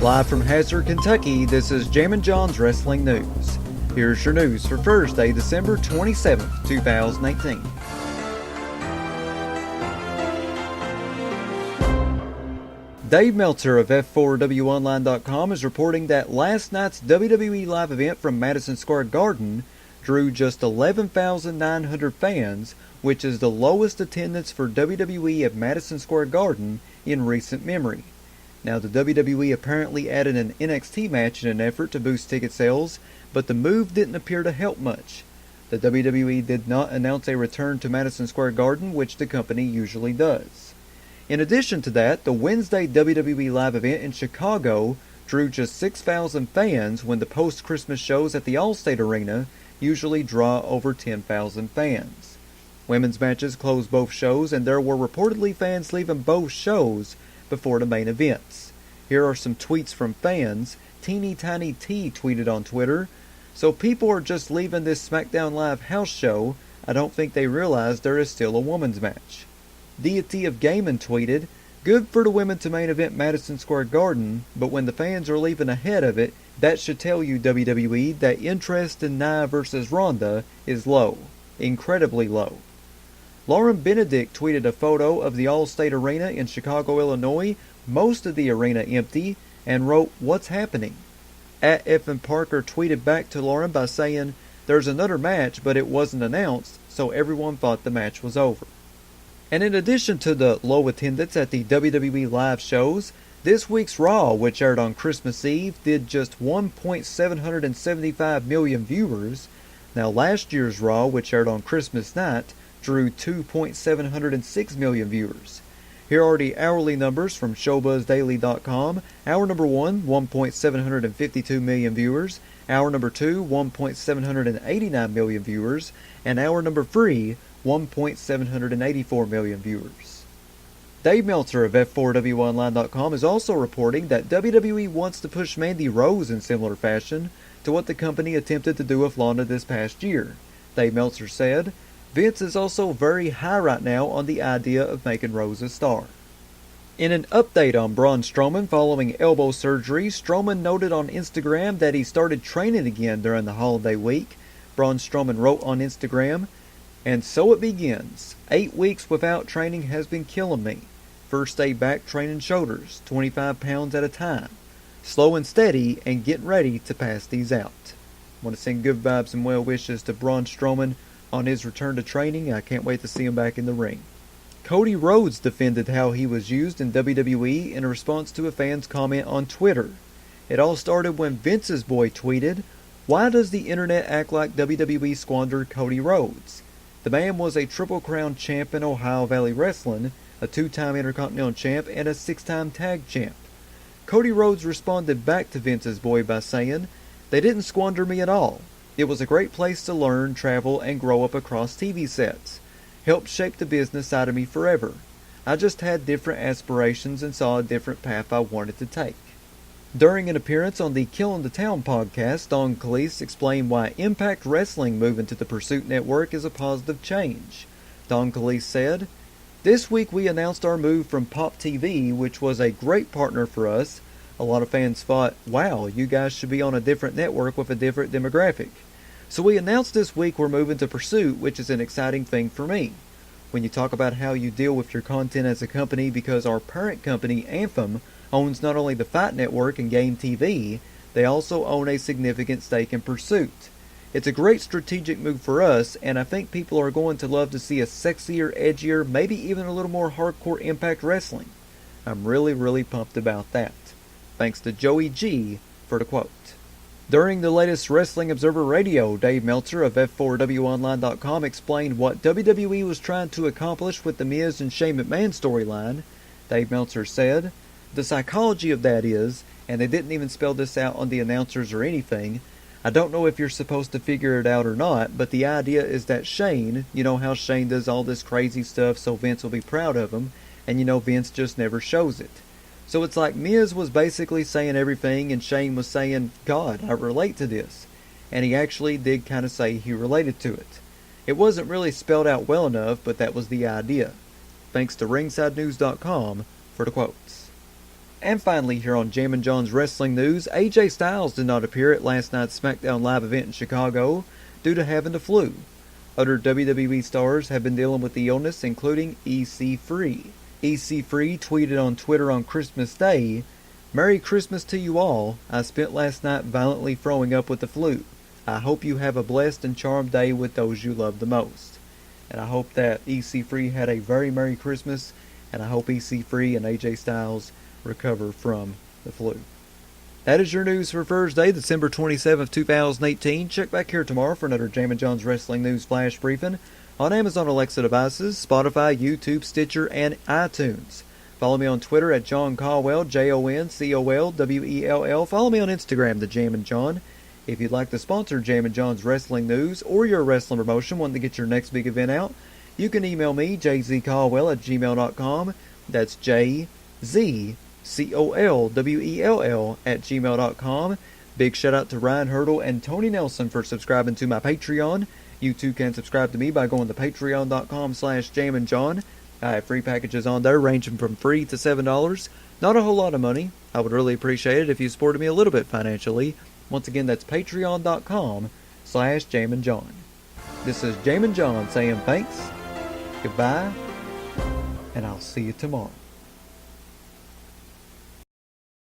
Live from Hazard, Kentucky, this is Jammin John's Wrestling News. Here's your news for Thursday, December 27th, 2018. Dave Meltzer of F4WOnline.com is reporting that last night's WWE live event from Madison Square Garden drew just 11,900 fans, which is the lowest attendance for WWE at Madison Square Garden in recent memory. Now, the WWE apparently added an NXT match in an effort to boost ticket sales, but the move didn't appear to help much. The WWE did not announce a return to Madison Square Garden, which the company usually does. In addition to that, the Wednesday WWE live event in Chicago drew just 6,000 fans when the post-Christmas shows at the Allstate Arena usually draw over 10,000 fans. Women's matches closed both shows, and there were reportedly fans leaving both shows before the main events. Here are some tweets from fans. Teeny Tiny T tweeted on Twitter, "So people are just leaving this SmackDown Live house show. I don't think they realize there is still a women's match." Deity of Gaming tweeted, "Good for the women to main event Madison Square Garden, but when the fans are leaving ahead of it, that should tell you, WWE, that interest in Nia versus Ronda is low. Incredibly low." Lauren Benedict tweeted a photo of the Allstate Arena in Chicago, Illinois, most of the arena empty, and wrote, "What's happening?" At Evan Parker tweeted back to Lauren by saying, "There's another match, but it wasn't announced, so everyone thought the match was over." And in addition to the low attendance at the WWE live shows, this week's Raw, which aired on Christmas Eve, did just 1.775 million viewers. Now last year's Raw, which aired on Christmas night, drew 2.706 million viewers. Here are the hourly numbers from ShowBuzzDaily.com. Hour number 1, 1.752 million viewers. Hour number 2, 1.789 million viewers. And hour number 3, 1.784 million viewers. Dave Meltzer of F4WOnline.com is also reporting that WWE wants to push Mandy Rose in similar fashion to what the company attempted to do with Lana this past year. Dave Meltzer said, "Vince is also very high right now on the idea of making Rose a star." In an update on Braun Strowman following elbow surgery, Strowman noted on Instagram that he started training again during the holiday week. Braun Strowman wrote on Instagram, "And so it begins. 8 weeks without training has been killing me. First day back training shoulders, 25 pounds at a time. Slow and steady and getting ready to pass these out." I want to send good vibes and well wishes to Braun Strowman on his return to training. I can't wait to see him back in the ring. Cody Rhodes defended how he was used in WWE in response to a fan's comment on Twitter. It all started when Vince's boy tweeted, "Why does the internet act like WWE squandered Cody Rhodes? The man was a Triple Crown champ in Ohio Valley Wrestling, a 2-time Intercontinental champ, and a 6-time tag champ." Cody Rhodes responded back to Vince's boy by saying, "They didn't squander me at all. It was a great place to learn, travel, and grow up across TV sets. Helped shape the business side of me forever. I just had different aspirations and saw a different path I wanted to take." During an appearance on the Killin' the Town podcast, Don Callis explained why Impact Wrestling moving to the Pursuit Network is a positive change. Don Callis said, "This week we announced our move from Pop TV, which was a great partner for us. A lot of fans thought, wow, you guys should be on a different network with a different demographic. So we announced this week we're moving to Pursuit, which is an exciting thing for me. When you talk about how you deal with your content as a company, because our parent company, Anthem, owns not only the Fight Network and Game TV, they also own a significant stake in Pursuit. It's a great strategic move for us, and I think people are going to love to see a sexier, edgier, maybe even a little more hardcore Impact Wrestling. I'm really pumped about that." Thanks to Joey G for the quote. During the latest Wrestling Observer Radio, Dave Meltzer of F4WOnline.com explained what WWE was trying to accomplish with the Miz and Shane McMahon storyline. Dave Meltzer said, "The psychology of that is, and they didn't even spell this out on the announcers or anything, I don't know if you're supposed to figure it out or not, but the idea is that Shane, you know how Shane does all this crazy stuff so Vince will be proud of him, and you know Vince just never shows it. So it's like Miz was basically saying everything and Shane was saying, God, I relate to this. And he actually did kind of say he related to it. It wasn't really spelled out well enough, but that was the idea." Thanks to RingsideNews.com for the quotes. And finally, here on Jammin' John's Wrestling News, AJ Styles did not appear at last night's SmackDown Live event in Chicago due to having the flu. Other WWE stars have been dealing with the illness, including EC3. EC3 tweeted on Twitter on Christmas Day, "Merry Christmas to you all. I spent last night violently throwing up with the flu. I hope you have a blessed and charmed day with those you love the most." And I hope that EC3 had a very Merry Christmas, and I hope EC3 and AJ Styles recover from the flu. That is your news for Thursday, December 27th, 2018. Check back here tomorrow for another Jammin' John's Wrestling News Flash Briefing on Amazon Alexa devices, Spotify, YouTube, Stitcher, and iTunes. Follow me on Twitter at John Caldwell, JONCOLWELL. Follow me on Instagram, The Jammin' John. If you'd like to sponsor Jammin' John's Wrestling News or your wrestling promotion, wanting to get your next big event out, you can email me, jzcaldwell@gmail.com. That's JZCOLWELL@gmail.com. Big shout out to Ryan Hurdle and Tony Nelson for subscribing to my Patreon. You too can subscribe to me by going to patreon.com/JamminJohn. I have free packages on there ranging from free to $7. Not a whole lot of money. I would really appreciate it if you supported me a little bit financially. Once again, that's patreon.com/JamminJohn. This is Jammin' John saying thanks, goodbye, and I'll see you tomorrow.